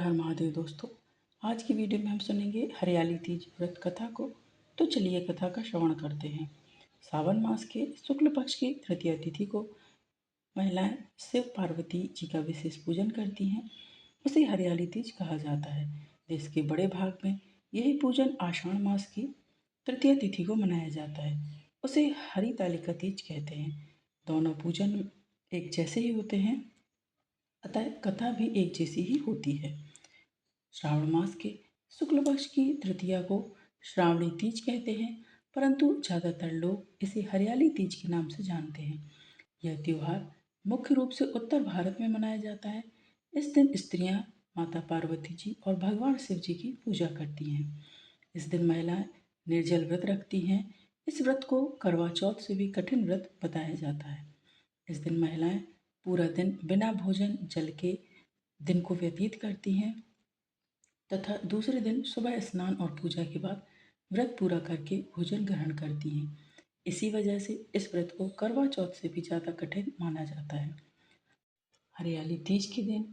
हर महादेव दोस्तों। आज की वीडियो में हम सुनेंगे हरियाली तीज व्रत कथा को। तो चलिए कथा का श्रवण करते हैं। सावन मास के शुक्ल पक्ष की तृतीया तिथि को महिलाएं शिव पार्वती जी का विशेष पूजन करती हैं। उसे हरियाली तीज कहा जाता है। देश के बड़े भाग में यही पूजन आषाढ़ मास की तृतीया तिथि को मनाया जाता है। उसे हरितालिका तीज कहते हैं। दोनों पूजन एक जैसे ही होते हैं, अतः कथा भी एक जैसी ही होती है। श्रावण मास के शुक्ल पक्ष की तृतीया को श्रावणी तीज कहते हैं, परंतु ज़्यादातर लोग इसे हरियाली तीज के नाम से जानते हैं। यह त्योहार मुख्य रूप से उत्तर भारत में मनाया जाता है। इस दिन स्त्रियां माता पार्वती जी और भगवान शिव जी की पूजा करती हैं। इस दिन महिलाएं निर्जल व्रत रखती हैं। इस व्रत को करवा चौथ से भी कठिन व्रत बताया जाता है। इस दिन महिलाएं पूरा दिन बिना भोजन जल के दिन को व्यतीत करती हैं तथा दूसरे दिन सुबह स्नान और पूजा के बाद व्रत पूरा करके भोजन ग्रहण करती हैं। इसी वजह से इस व्रत को करवा चौथ से भी ज़्यादा कठिन माना जाता है। हरियाली तीज के दिन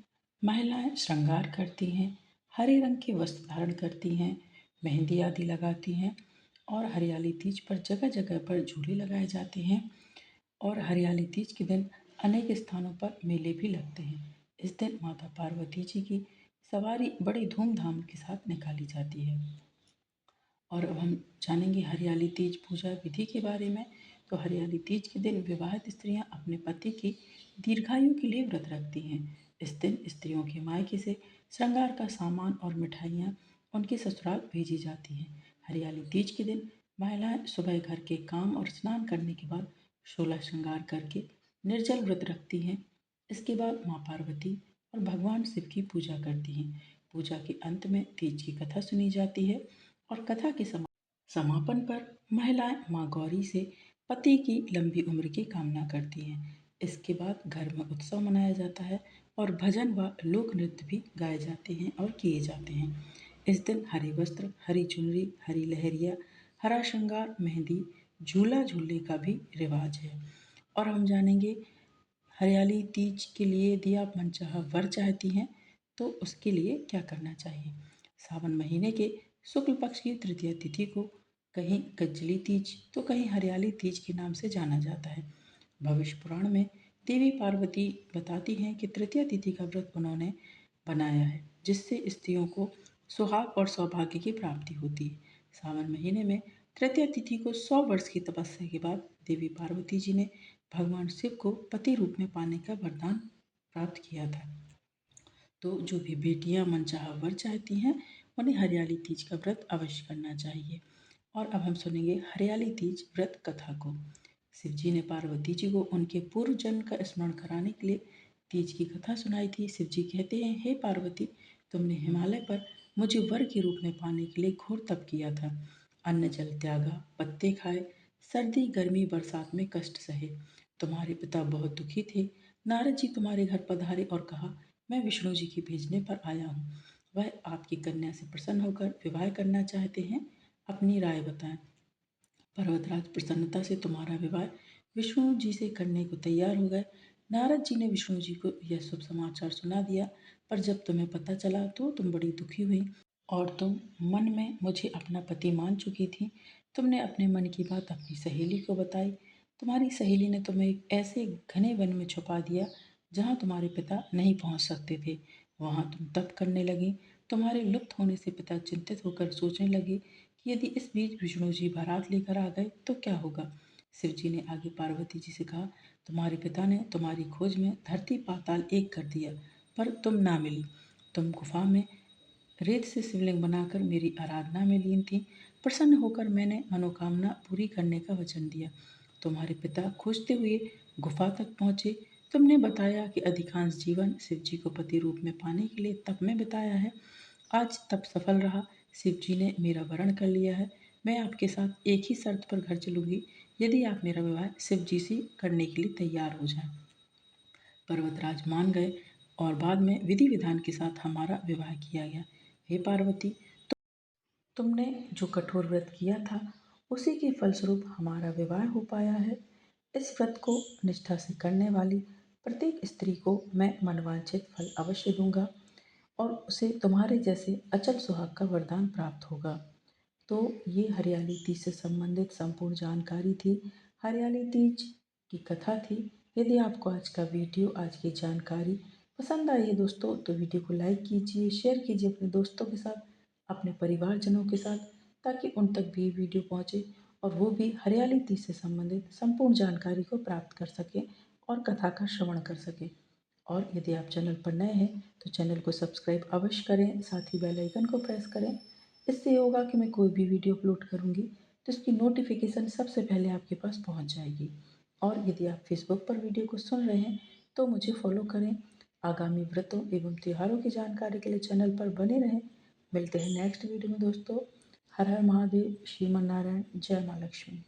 महिलाएं श्रृंगार करती हैं, हरे रंग के वस्त्र धारण करती हैं, मेहंदी आदि लगाती हैं और हरियाली तीज पर जगह जगह पर झूले लगाए जाते हैं। और हरियाली तीज के दिन अनेक स्थानों पर मेले भी लगते हैं। इस दिन माता पार्वती जी की सवारी बड़ी धूमधाम के साथ निकाली जाती है। और अब हम जानेंगे हरियाली तीज पूजा विधि के बारे में। तो हरियाली तीज के दिन विवाहित स्त्रियां अपने पति की दीर्घायु के लिए व्रत रखती हैं। इस दिन स्त्रियों के मायके से श्रृंगार का सामान और मिठाइयाँ उनके ससुराल भेजी जाती हैं। हरियाली तीज के दिन महिलाएं सुबह घर के काम और स्नान करने के बाद 16 श्रृंगार करके निर्जल व्रत रखती हैं। इसके बाद माँ पार्वती और भगवान शिव की पूजा करती हैं। पूजा के अंत में तीज की कथा सुनी जाती है और कथा के समापन पर महिलाएं माँ गौरी से पति की लंबी उम्र की कामना करती हैं। इसके बाद घर में उत्सव मनाया जाता है और भजन व लोक नृत्य भी गाए जाते हैं और किए जाते हैं। इस दिन हरे वस्त्र, हरी चुनरी, हरी लहरिया, हरा श्रृंगार, मेहंदी, झूला झूलने का भी रिवाज है। और हम जानेंगे हरियाली तीज के लिए यदि आप मनचाहा वर चाहती हैं तो उसके लिए क्या करना चाहिए। सावन महीने के शुक्ल पक्ष की तृतीया तिथि को कहीं कज्जली तीज तो कहीं हरियाली तीज के नाम से जाना जाता है। भविष्य पुराण में देवी पार्वती बताती हैं कि तृतीया तिथि का व्रत उन्होंने बनाया है, जिससे स्त्रियों को सुहाग और सौभाग्य की प्राप्ति होती है। सावन महीने में तृतीया तिथि को 100 वर्ष की तपस्या के बाद देवी पार्वती जी ने भगवान शिव को पति रूप में पाने का वरदान प्राप्त किया था। तो जो भी बेटियां मनचाहा वर चाहती हैं उन्हें हरियाली तीज का व्रत अवश्य करना चाहिए। और अब हम सुनेंगे हरियाली तीज व्रत कथा को। शिव जी ने पार्वती जी को उनके पूर्व जन्म का स्मरण कराने के लिए तीज की कथा सुनाई थी। शिव जी कहते हैं, हे पार्वती, तुमने हिमालय पर मुझे वर के रूप में पाने के लिए घोर तप किया था। अन्न जल त्यागा, पत्ते खाए, सर्दी गर्मी बरसात में कष्ट सहे। तुम्हारे पिता बहुत दुखी थे। नारद जी तुम्हारे घर पधारे और कहा, मैं विष्णु जी के भेजने पर आया हूँ। वह आपकी कन्या से प्रसन्न होकर विवाह करना चाहते हैं। अपनी राय बताएं। पर्वतराज प्रसन्नता से तुम्हारा विवाह विष्णु जी से करने को तैयार हो गए। नारद जी ने विष्णु जी को यह शुभ समाचार सुना दिया, पर जब तुम्हें पता चला तो तुम बड़ी दुखी हुई और तुम मन में मुझे अपना पति मान चुकी थी। तुमने अपने मन की बात अपनी सहेली को बताई। तुम्हारी सहेली ने तुम्हें एक ऐसे घने वन में छुपा दिया जहाँ तुम्हारे पिता नहीं पहुँच सकते थे। वहाँ तुम तप करने लगी। तुम्हारे लुप्त होने से पिता चिंतित होकर सोचने लगे कि यदि इस बीच विष्णु जी बारात लेकर आ गए तो क्या होगा। शिव जी ने आगे पार्वती जी से कहा, तुम्हारे पिता ने तुम्हारी खोज में धरती पाताल एक कर दिया, पर तुम ना मिली। तुम गुफा में रेत से शिवलिंग बनाकर मेरी आराधना में लीन थी। प्रसन्न होकर मैंने मनोकामना पूरी करने का वचन दिया। तुम्हारे पिता खोजते हुए गुफा तक पहुँचे। तुमने बताया कि अधिकांश जीवन शिव जी को पति रूप में पाने के लिए तप में बिताया है। आज तप सफल रहा। शिव जी ने मेरा वरण कर लिया है। मैं आपके साथ एक ही शर्त पर घर चलूँगी, यदि आप मेरा विवाह शिव जी से करने के लिए तैयार हो जाएं। पर्वतराज मान गए और बाद में विधि विधान के साथ हमारा विवाह किया गया। हे पार्वती, तुमने जो कठोर व्रत किया था उसी के फलस्वरूप हमारा विवाह हो पाया है। इस व्रत को निष्ठा से करने वाली प्रत्येक स्त्री को मैं मनवांछित फल अवश्य दूंगा। और उसे तुम्हारे जैसे अचल सुहाग का वरदान प्राप्त होगा। तो ये हरियाली तीज से संबंधित संपूर्ण जानकारी थी, हरियाली तीज की कथा थी। यदि आपको आज का वीडियो, आज की जानकारी पसंद आई है दोस्तों, तो वीडियो को लाइक कीजिए, शेयर कीजिए अपने दोस्तों के साथ, अपने परिवारजनों के साथ, ताकि उन तक भी वीडियो पहुँचे और वो भी हरियाली तीज से संबंधित संपूर्ण जानकारी को प्राप्त कर सकें और कथा का श्रवण कर सकें। और यदि आप चैनल पर नए हैं तो चैनल को सब्सक्राइब अवश्य करें, साथ ही बेल आइकन को प्रेस करें। इससे ये होगा कि मैं कोई भी वीडियो अपलोड करूँगी तो इसकी नोटिफिकेशन सबसे पहले आपके पास पहुँच जाएगी। और यदि आप फेसबुक पर वीडियो को सुन रहे हैं तो मुझे फॉलो करें। आगामी व्रतों एवं त्योहारों की जानकारी के लिए चैनल पर बने रहें। मिलते हैं नेक्स्ट वीडियो में दोस्तों। हर हर महादेव, श्रीमन नारायण, जय माँ लक्ष्मी।